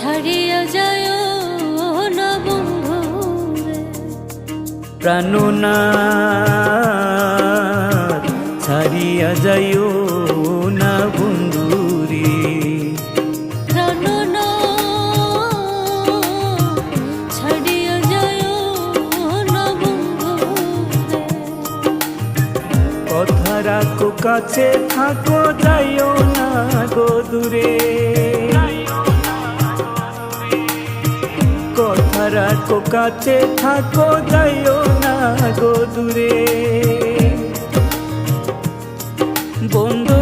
ছাড়িয়া যায় না বন্ধু রে। প্রাণনাথ ছাড়িয়া যাইও না বন্ধুরে। ছাড়িয়া যায় না বন্ধু রে। কথা রাখো কাছে থাকো যাইও না গো দূরে। কথা রাখো কাছে থাকো যাইও না গো দূরে। বন্ধু